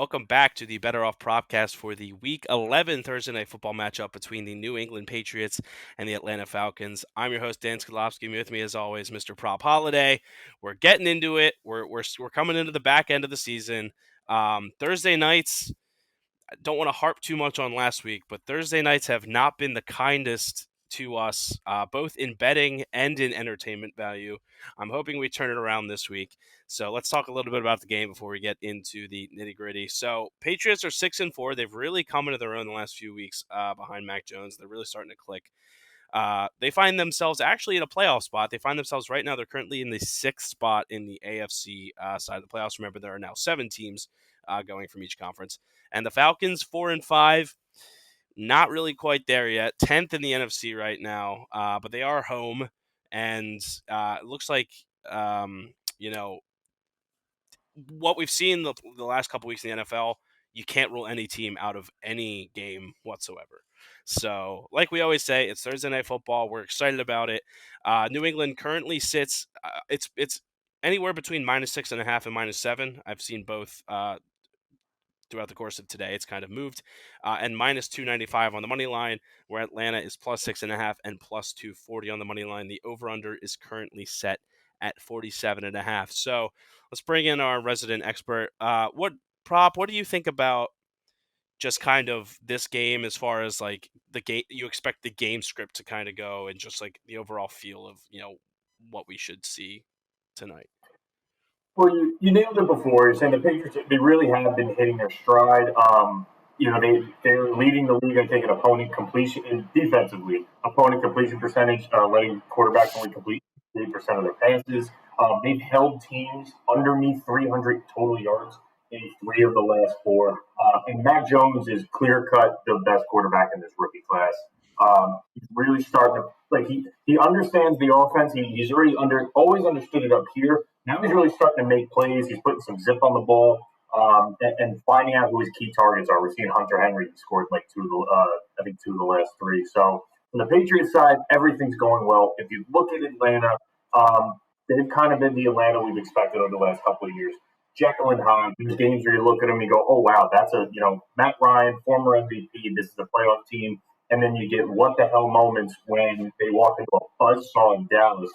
Welcome back to the BettorOff Propcast for the Week 11 Thursday Night Football matchup between the New England Patriots and the Atlanta Falcons. I'm your host, Dan Skolowski. With me, as always, Mr. PropHolliday. We're getting into it. We're coming into the back end of the season. Thursday nights, I don't want to harp too much on last week, but Thursday nights have not been the kindest to us, both in betting and in entertainment value. I'm hoping we turn it around this week. So let's talk a little bit about the game before we get into the nitty gritty. So Patriots are 6-4. They've really come into their own the last few weeks behind Mac Jones. They're really starting to click. They find themselves actually in a playoff spot. They find themselves right now. They're currently in the 6th spot in the AFC side of the playoffs. Remember, there are now 7 teams going from each conference. And the Falcons, 4-5, not really quite there yet. 10th in the NFC right now, but they are home. And it looks like, what we've seen the last couple weeks in the NFL, you can't rule any team out of any game whatsoever. So, like we always say, it's Thursday Night Football. We're excited about it. New England currently sits. It's anywhere between -6.5 and -7. I've seen both throughout the course of today. It's kind of moved, and -295 on the money line, where Atlanta is +6.5 and +240 on the money line. The over/under is currently set at 47.5. So let's bring in our resident expert. What do you think about just kind of this game as far as like the game? You expect the game script to kind of go, and just like the overall feel of what we should see tonight. Well, you nailed it before. You're saying the Patriots, they really have been hitting their stride. They're leading the league, I think, in opponent completion, in defensively, opponent completion percentage, letting quarterbacks only complete 80% of their passes. They've held teams underneath 300 total yards in 3 of the last 4. And Mac Jones is clear cut the best quarterback in this rookie class. He's really starting to he understands the offense. He's already always understood it up here. Now he's really starting to make plays. He's putting some zip on the ball, and finding out who his key targets are. We're seeing Hunter Henry scored like 2 of the last 3. So from the Patriots side, everything's going well. If you look at Atlanta, they've kind of been the Atlanta we've expected over the last couple of years. Jekyll and Hyde. These games where you look at them, you go, "Oh wow, that's Matt Ryan, former MVP. This is a playoff team." And then you get what the hell moments when they walk into a buzzsaw in Dallas,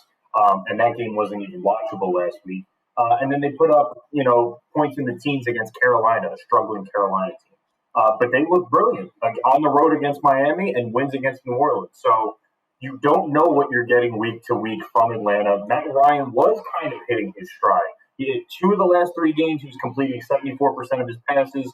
and that game wasn't even watchable last week. And then they put up, points in the teens against Carolina, a struggling Carolina team. But they look brilliant, like on the road against Miami and wins against New Orleans. So you don't know what you're getting week to week from Atlanta. Matt Ryan was kind of hitting his stride. He had 2 of the last 3 games. He was completing 74% of his passes,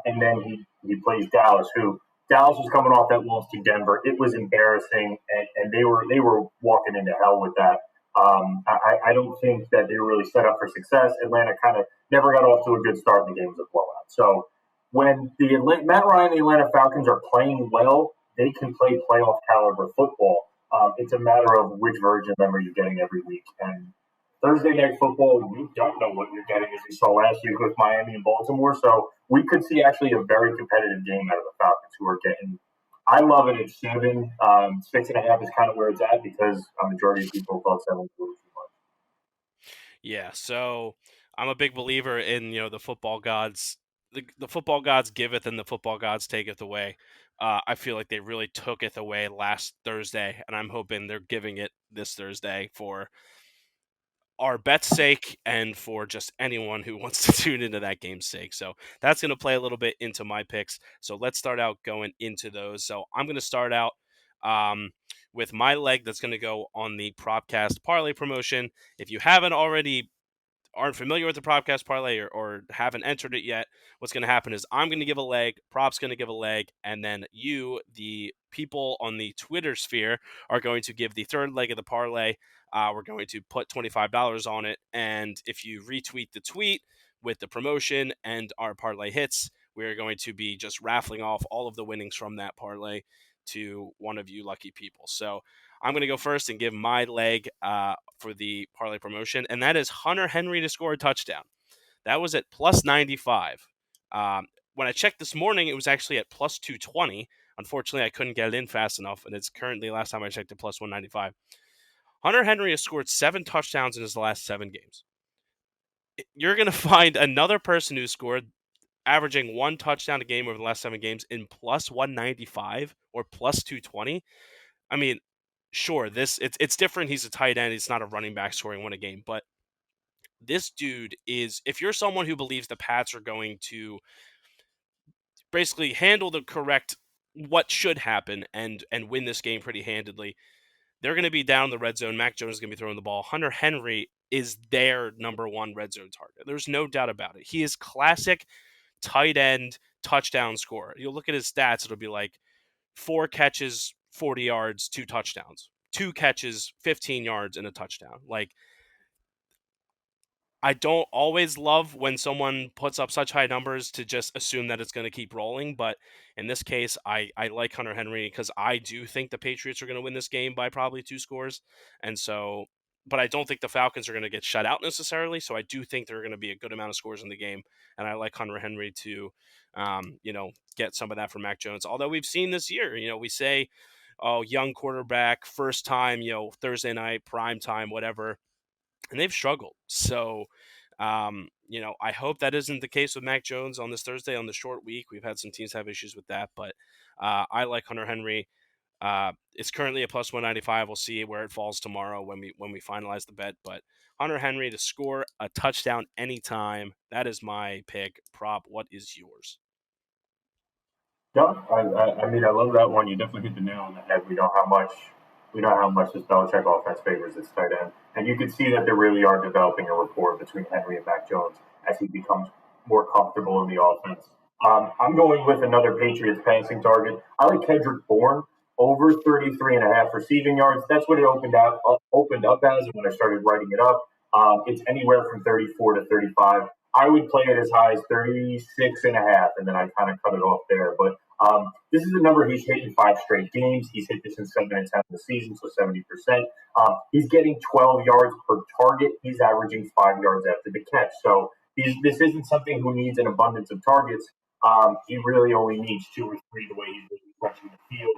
and then he plays Dallas, who Dallas was coming off that loss to Denver. It was embarrassing, and they were walking into hell with that. I don't think that they were really set up for success. Atlanta kind of never got off to a good start in the game. It was a blowout. So when Matt Ryan and the Atlanta Falcons are playing well, they can play playoff caliber football. It's a matter of which version of them are you getting every week. And Thursday Night Football, you don't know what you're getting, as we saw last week with Miami and Baltimore. So we could see actually a very competitive game out of the Falcons, who are getting. I love it at 7. 6.5 is kind of where it's at because a majority of people thought 7 was too much. Yeah, so I'm a big believer in the football gods. The football gods giveth and the football gods taketh away. I feel like they really took it away last Thursday, and I'm hoping they're giving it this Thursday for our bet's sake and for just anyone who wants to tune into that game's sake. So that's going to play a little bit into my picks. So let's start out going into those. So I'm going to start out with my leg that's going to go on the Propcast parlay promotion. If you aren't familiar with the Propcast parlay or haven't entered it yet, what's going to happen is I'm going to give a leg, Prop's going to give a leg, and then you, the people on the Twitter sphere, are going to give the third leg of the parlay. We're going to put $25 on it, and if you retweet the tweet with the promotion and our parlay hits, we're going to be just raffling off all of the winnings from that parlay to one of you lucky people. So I'm going to go first and give my leg for the parlay promotion, and that is Hunter Henry to score a touchdown. That was at +95. When I checked this morning, it was actually at +220. Unfortunately, I couldn't get it in fast enough, and it's currently, last time I checked, at +195. Hunter Henry has scored 7 touchdowns in his last 7 games. You're going to find another person who scored averaging one touchdown a game over the last 7 games in plus 195 or plus 220. I mean, sure, it's different. He's a tight end. He's not a running back scoring one a game, but this dude is, if you're someone who believes the Pats are going to basically handle the correct what should happen and win this game pretty handedly, they're going to be down the red zone. Mac Jones is going to be throwing the ball. Hunter Henry is their number one red zone target. There's no doubt about it. He is classic tight end touchdown scorer. You'll look at his stats, it'll be like 4 catches, 40 yards, 2 touchdowns. 2 catches, 15 yards, and a touchdown. Like, I don't always love when someone puts up such high numbers to just assume that it's going to keep rolling. But in this case, I like Hunter Henry because I do think the Patriots are going to win this game by probably 2 scores. And so, but I don't think the Falcons are going to get shut out necessarily. So I do think there are going to be a good amount of scores in the game. And I like Hunter Henry to, get some of that from Mac Jones. Although we've seen this year, we say, oh, young quarterback, first time, Thursday night, prime time, whatever, and they've struggled. So, I hope that isn't the case with Mac Jones on this Thursday on the short week. We've had some teams have issues with that, but I like Hunter Henry. It's currently a plus 195. We'll see where it falls tomorrow when we finalize the bet. But Hunter Henry to score a touchdown anytime. That is my pick. Prop, what is yours? Yeah, I mean, I love that one. You definitely hit the nail on the head. We know how much this Belichick offense favors its tight end, and you can see that they really are developing a rapport between Henry and Mac Jones as he becomes more comfortable in the offense. I'm going with another Patriots passing target. I like Kendrick Bourne over 33 and a half receiving yards. That's what it opened up as when I started writing it up. It's anywhere from 34 to 35. I would play it as high as 36 and a half, and then I kind of cut it off there. But this is a number he's hit in 5 straight games. He's hit this in 7 and 10 of the season, so 70%. He's getting 12 yards per target. He's averaging 5 yards after the catch. So this isn't something who needs an abundance of targets. He really only needs 2 or 3 the way he's really stretching the field.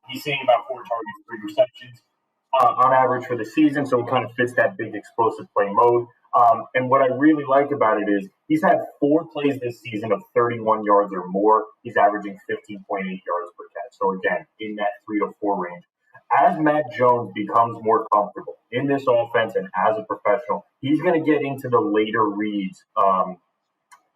He's seeing about 4 targets, 3 receptions on average for the season, so it kind of fits that big explosive play mode. And what I really like about it is he's had 4 plays this season of 31 yards or more. He's averaging 15.8 yards per catch. So again, in that 3 to 4 range. As Matt Jones becomes more comfortable in this offense and as a professional, he's going to get into the later reads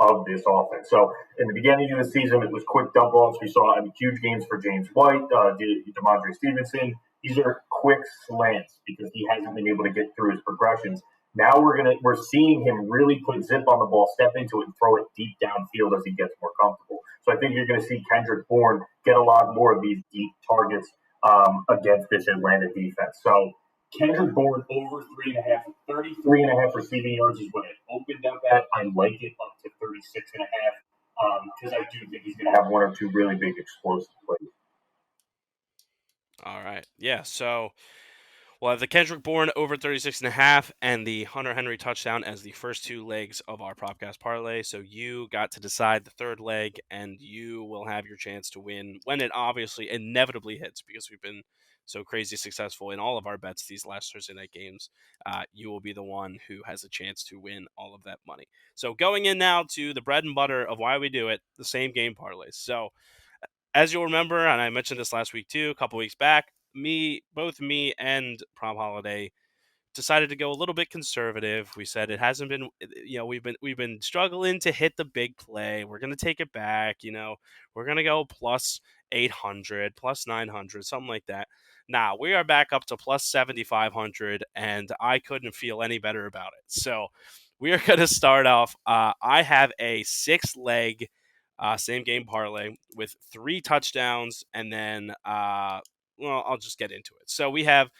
of this offense. So in the beginning of the season, it was quick dump offs. We saw huge games for James White, DeMondre Stevenson. These are quick slants because he hasn't been able to get through his progressions. Now we're seeing him really put zip on the ball, step into it, and throw it deep downfield as he gets more comfortable. So I think you're going to see Kendrick Bourne get a lot more of these deep targets against this Atlanta defense. So Kendrick Bourne over 3.5, 33.5 receiving yards is what it opened up at. I like it up to 36.5 because I do think he's going to have 1 or 2 really big explosive plays. All right. Yeah. So we'll have the Kendrick Bourne over 36.5 and the Hunter Henry touchdown as the first 2 legs of our Propcast parlay. So you got to decide the third leg, and you will have your chance to win when it obviously inevitably hits because we've been so crazy successful in all of our bets these last Thursday night games. You will be the one who has a chance to win all of that money. So going in now to the bread and butter of why we do it, the same game parlays. So as you'll remember, and I mentioned this last week too, a couple weeks back, both me and PropHolliday decided to go a little bit conservative. We said it hasn't been, we've been struggling to hit the big play. We're gonna take it back. We're gonna go plus 800, plus 900, something like that. Now we are back up to plus 7,500, and I couldn't feel any better about it. So we are gonna start off. I have a 6 leg. Same game parlay with 3 touchdowns, and then I'll just get into it. So we have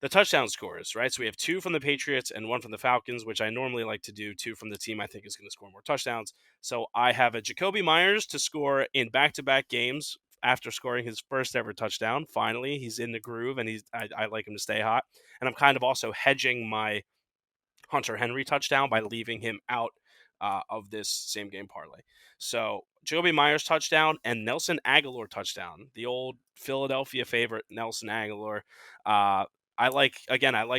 the touchdown scores, right? So we have 2 from the Patriots and 1 from the Falcons, which I normally like to do 2 from the team I think is going to score more touchdowns. So I have a Jacoby Myers to score in back-to-back games after scoring his first ever touchdown. Finally, he's in the groove, and I like him to stay hot. And I'm kind of also hedging my Hunter Henry touchdown by leaving him out of this same game parlay. So Jacoby Myers touchdown and Nelson Aguilar touchdown. The old Philadelphia favorite, Nelson Aguilar. I like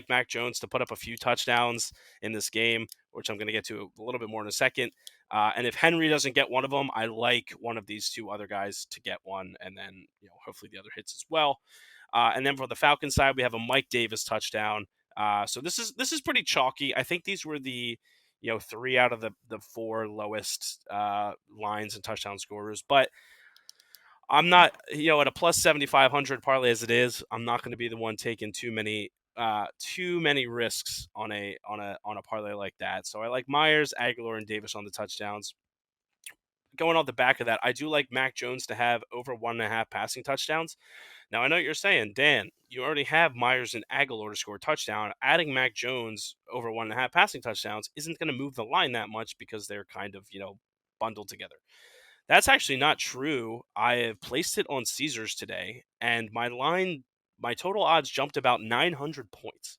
Mac Jones to put up a few touchdowns in this game, which I'm going to get to a little bit more in a second. And if Henry doesn't get one of them, I like one of these two other guys to get one, and then hopefully the other hits as well. And then for the Falcons side, we have a Mike Davis touchdown. So this is pretty chalky. I think these were the three out of the four lowest lines and touchdown scorers, but I'm not, at a plus 7,500 parlay as it is, I'm not going to be the one taking too many risks on a parlay like that. So I like Myers, Aguilar, and Davis on the touchdowns. Going off the back of that, I do like Mac Jones to have over 1.5 passing touchdowns. Now I know what you're saying, Dan. You already have Myers and Aguilar to score a touchdown. Adding Mac Jones over 1.5 passing touchdowns isn't going to move the line that much because they're kind of bundled together. That's actually not true. I have placed it on Caesars today, and my total odds jumped about 900 points.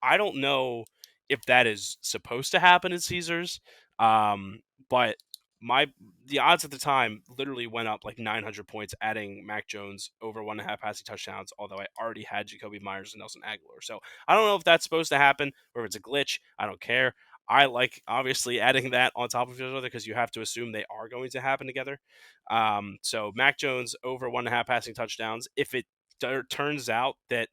I don't know if that is supposed to happen in Caesars, but my the odds at the time literally went up like 900 points, adding Mac Jones over 1.5 passing touchdowns. Although I already had Jacoby Myers and Nelson Aguilar, so I don't know if that's supposed to happen or if it's a glitch. I don't care. I like obviously adding that on top of each other because you have to assume they are going to happen together. So Mac Jones over 1.5 passing touchdowns. If it turns out that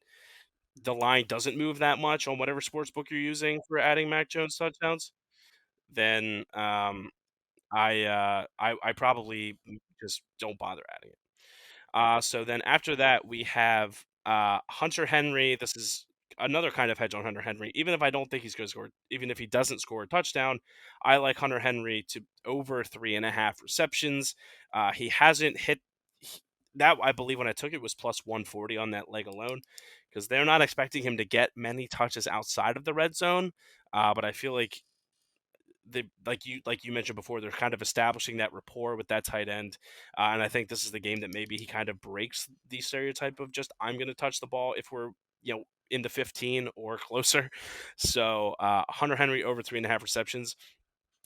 the line doesn't move that much on whatever sports book you're using for adding Mac Jones touchdowns, then I probably just don't bother adding it. So then after that, we have Hunter Henry. This is another kind of hedge on Hunter Henry. Even if I don't think he's going to score, even if he doesn't score a touchdown, I like Hunter Henry to over 3.5 receptions. He hasn't hit that. I believe when I took it was plus 140 on that leg alone because they're not expecting him to get many touches outside of the red zone. But I feel like like you mentioned before, they're kind of establishing that rapport with that tight end, and I think this is the game that maybe he kind of breaks the stereotype of just I'm going to touch the ball if we're in the 15 or closer. So Hunter Henry over 3.5 receptions.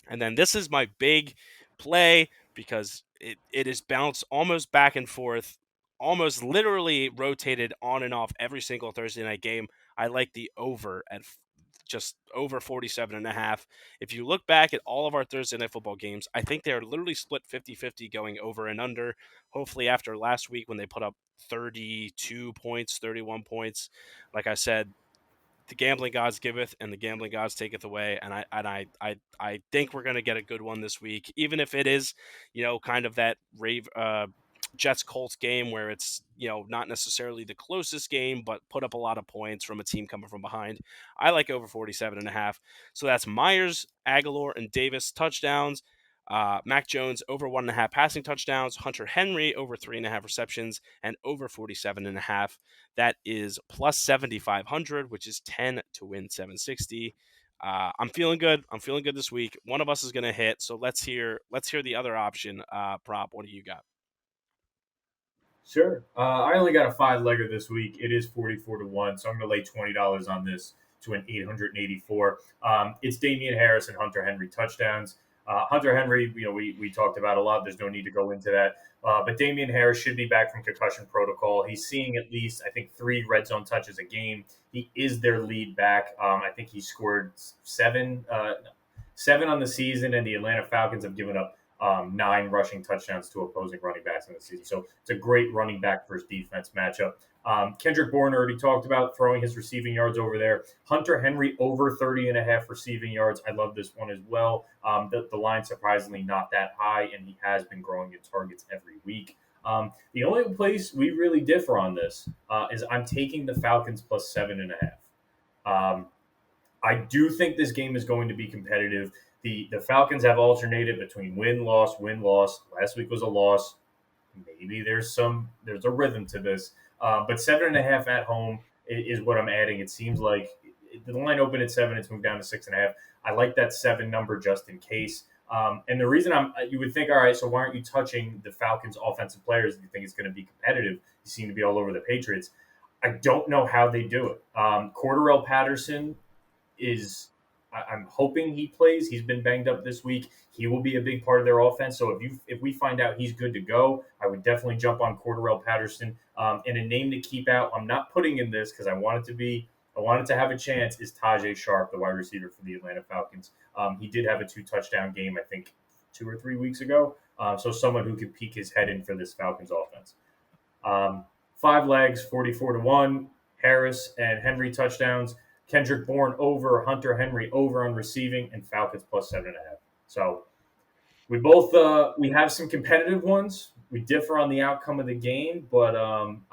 And then this is my big play because it is bounced almost back and forth, almost literally rotated on and off every single Thursday night game. I like the over at just over 47.5. If you look back at all of our Thursday night football games, I think they're literally split 50-50 going over and under. Hopefully after last week when they put up 32 points, 31 points, like I said, the gambling gods giveth and the gambling gods taketh away, and I think we're going to get a good one this week, even if it is kind of that Jets Colts game where it's not necessarily the closest game but put up a lot of points from a team coming from behind. I like over 47.5. So that's Myers, Aguilar, and Davis touchdowns. Mac Jones over 1.5 passing touchdowns, Hunter Henry over 3.5 receptions, and over 47.5. That is plus 7,500, which is 10 to win 760. I'm feeling good. I'm feeling good this week. One of us is going to hit. So let's hear the other option. Prop, what do you got? Sure. I only got a five legger this week. It is 44-1, so I'm going to lay $20 on this to an 884. It's Damian Harris and Hunter Henry touchdowns. Hunter Henry, we talked about a lot. There's no need to go into that. But Damian Harris should be back from concussion protocol. He's seeing at least, I think, 3 red zone touches a game. He is their lead back. I think he scored seven on the season, and the Atlanta Falcons have given up 9 rushing touchdowns to opposing running backs in the season. So it's a great running back versus defense matchup. Kendrick Bourne already talked about throwing his receiving yards over there. Hunter Henry over 30.5 receiving yards. I love this one as well. The line surprisingly not that high, and he has been growing in targets every week. The only place we really differ on this is I'm taking the Falcons plus 7.5. I do think this game is going to be competitive. The Falcons have alternated between win loss, win loss. Last week was a loss. Maybe there's a rhythm to this, but 7.5 at home is what I'm adding. It seems like the line opened at 7, it's moved down to 6.5. I like that 7 number just in case. And the reason you would think, all right, so why aren't you touching the Falcons' offensive players if you think it's going to be competitive? You seem to be all over the Patriots. I don't know how they do it. Cordarrelle Patterson is I'm hoping he plays. He's been banged up this week. He will be a big part of their offense. So if we find out he's good to go, I would definitely jump on Cordarrelle Patterson. And a name to keep out, I'm not putting in this because I want it to have a chance, is Tajay Sharp, the wide receiver for the Atlanta Falcons. He did have a 2 touchdown game, I think 2 or 3 weeks ago. So someone who could peek his head in for this Falcons offense. Um, 5 legs, 44-1. Harris and Henry touchdowns. Kendrick Bourne over, Hunter Henry over on receiving, and Falcons plus 7.5. So we have some competitive ones. We differ on the outcome of the game, but I'm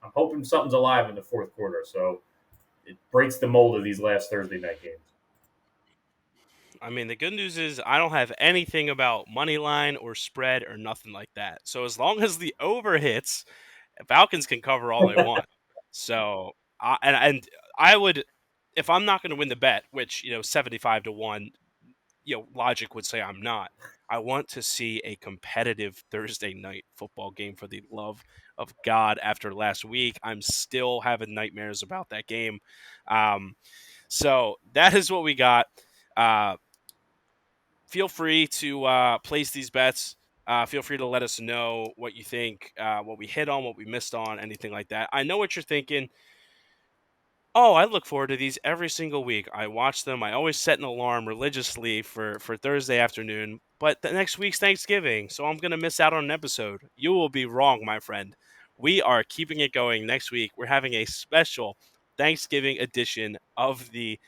hoping something's alive in the fourth quarter. So it breaks the mold of these last Thursday night games. I mean, the good news is I don't have anything about money line or spread or nothing like that. So as long as the over hits, Falcons can cover all they want. So and I would, if I'm not going to win the bet, which 75-1, logic would say I'm not. I want to see a competitive Thursday night football game for the love of God. After last week, I'm still having nightmares about that game. So that is what we got. Uh, Feel free to place these bets. Feel free to let us know what you think, what we hit on, what we missed on, anything like that. I know what you're thinking. Oh, I look forward to these every single week. I watch them. I always set an alarm religiously for Thursday afternoon. But the next week's Thanksgiving, so I'm going to miss out on an episode. You will be wrong, my friend. We are keeping it going next week. We're having a special Thanksgiving edition of the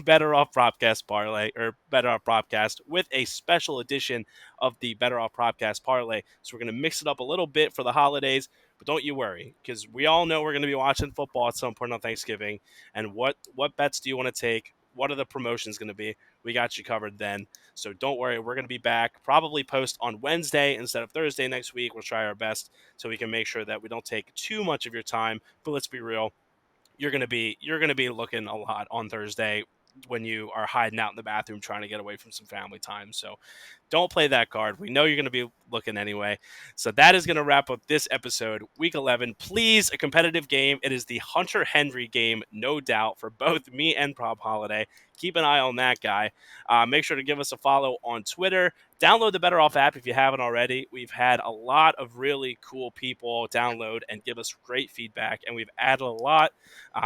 Better Off Propcast Parlay, or Better Off Propcast, with a special edition of the Better Off Propcast Parlay. So we're going to mix it up a little bit for the holidays. But don't you worry, because we all know we're going to be watching football at some point on Thanksgiving. And what bets do you want to take? What are the promotions going to be? We got you covered then. So don't worry, we're going to be back. Probably post on Wednesday instead of Thursday next week. We'll try our best so we can make sure that we don't take too much of your time. But let's be real, you're going to be looking a lot on Thursday when you are hiding out in the bathroom trying to get away from some family time. So don't play that card. We know you're going to be looking anyway. So that is going to wrap up this episode, Week 11. Please, a competitive game. It is the Hunter Henry game, no doubt, for both me and PropHolliday. Keep an eye on that guy. Make sure to give us a follow on Twitter. Download the BettorOff app if you haven't already. We've had a lot of really cool people download and give us great feedback, and we've added a lot.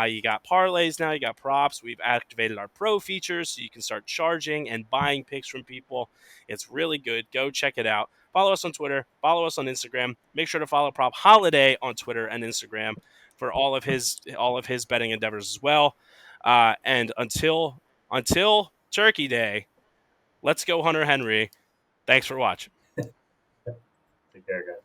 You got parlays now, you got props. We've activated our pro features so you can start charging and buying picks from people. It's really good. Go check it out. Follow us on Twitter. Follow us on Instagram. Make sure to follow PropHolliday on Twitter and Instagram for all of his betting endeavors as well. And until Turkey Day, let's go Hunter Henry. Thanks for watching. Take care, guys.